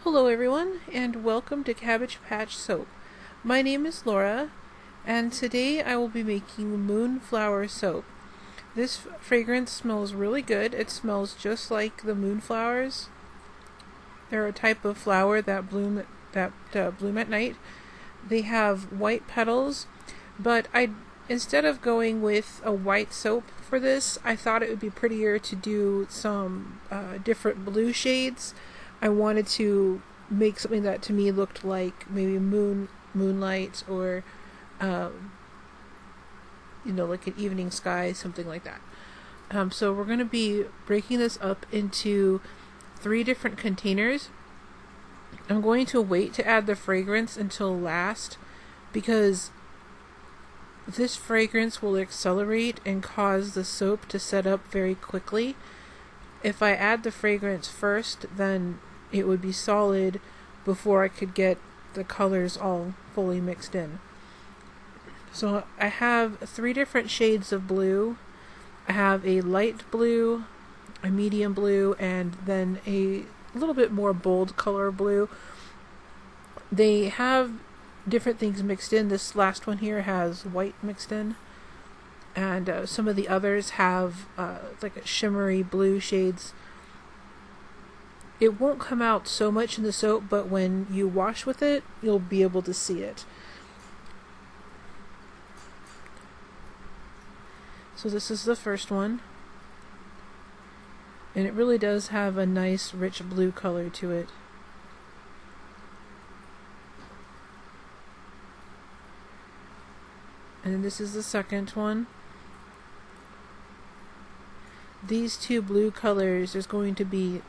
Hello everyone, and welcome to Cabbage Patch Soap. My name is Laura, and today I will be making Moonflower soap. This fragrance smells really good. It smells just like the moonflowers. They're a type of flower that bloom at night. They have white petals, but instead of going with a white soap for this, I thought it would be prettier to do some different blue shades. I wanted to make something that to me looked like maybe moonlight, or like an evening sky, something like that. So we're going to be breaking this up into 3 different containers. I'm going to wait to add the fragrance until last, because this fragrance will accelerate and cause the soap to set up very quickly. If I add the fragrance first, then it would be solid before I could get the colors all fully mixed in. So I have 3 different shades of blue. I have a light blue, a medium blue, and then a little bit more bold color blue. They have different things mixed in. This last one here has white mixed in, and some of the others have like a shimmery blue shades. It won't come out so much in the soap, but when you wash with it, you'll be able to see it. So this is the first one. And it really does have a nice rich blue color to it. And then this is the second one. These 2 blue colors, there's going to be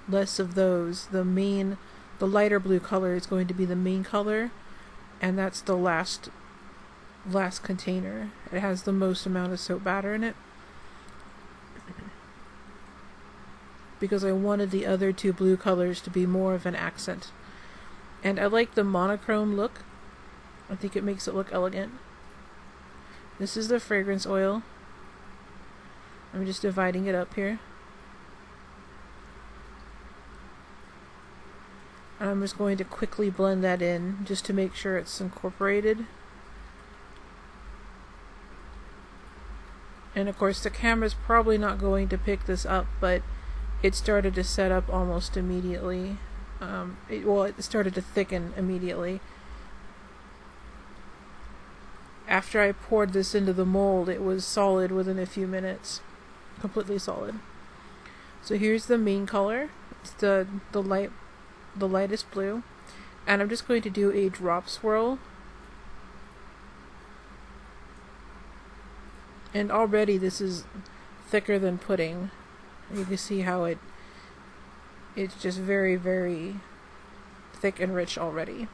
less of those. The lighter blue color is going to be the main color, and that's the last container. It has the most amount of soap batter in it, because I wanted the other 2 blue colors to be more of an accent. And I like the monochrome look. I think it makes it look elegant. This is the fragrance oil. I'm just dividing it up here. And I'm just going to quickly blend that in just to make sure it's incorporated. And of course the camera's probably not going to pick this up, but it started to set up almost immediately. It started to thicken immediately. After I poured this into the mold, it was solid within a few minutes. Completely solid. So here's the main color. It's the lightest blue. And I'm just going to do a drop swirl. And already this is thicker than pudding. You can see how it's just very, very thick and rich already.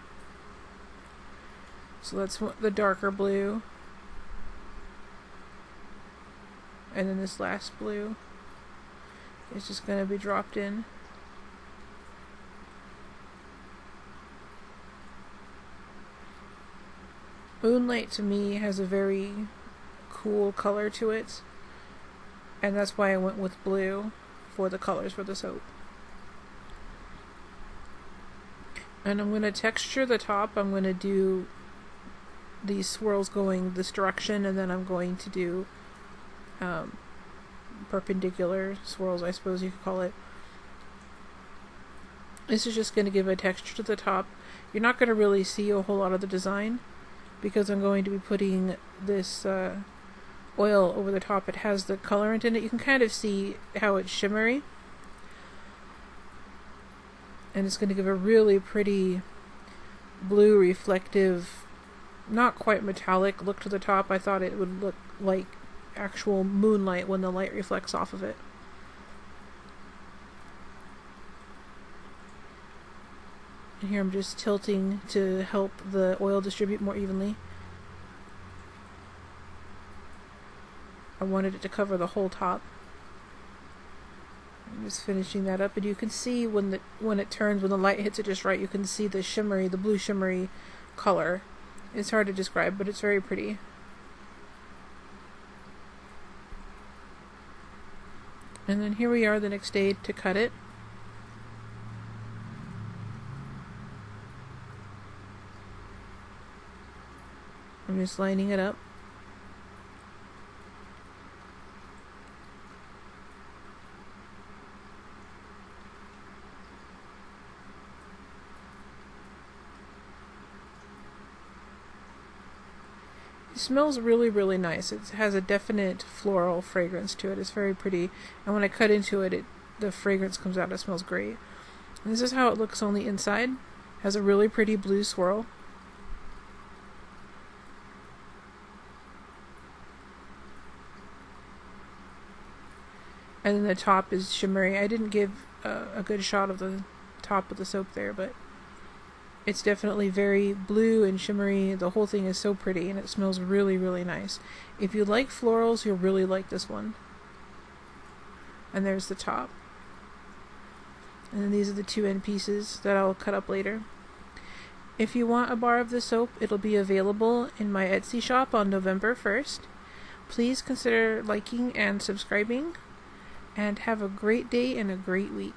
So that's the darker blue. And then this last blue is just going to be dropped in. Moonlight to me has a very cool color to it, and that's why I went with blue for the colors for the soap. And I'm going to texture the top. I'm going to do these swirls going this direction, and then I'm going to do perpendicular swirls, I suppose you could call it. This is just going to give a texture to the top. You're not going to really see a whole lot of the design, because I'm going to be putting this oil over the top. It has the colorant in it. You can kind of see how it's shimmery. And it's going to give a really pretty blue, reflective, not quite metallic look to the top. I thought it would look like actual moonlight when the light reflects off of it. And here I'm just tilting to help the oil distribute more evenly. I wanted it to cover the whole top. I'm just finishing that up, and you can see when it turns, when the light hits it just right, you can see the blue shimmery color. It's hard to describe, but it's very pretty. And then here we are the next day to cut it. I'm just lining it up. It smells really, really nice. It has a definite floral fragrance to it. It's very pretty. And when I cut into it, the fragrance comes out. It smells great. And this is how it looks on the inside. It has a really pretty blue swirl. And then the top is shimmery. I didn't give a good shot of the top of the soap there, but it's definitely very blue and shimmery. The whole thing is so pretty, and it smells really, really nice. If you like florals, you'll really like this one. And there's the top. And then these are the two end pieces that I'll cut up later. If you want a bar of the soap, it'll be available in my Etsy shop on November 1st. Please consider liking and subscribing. And have a great day and a great week.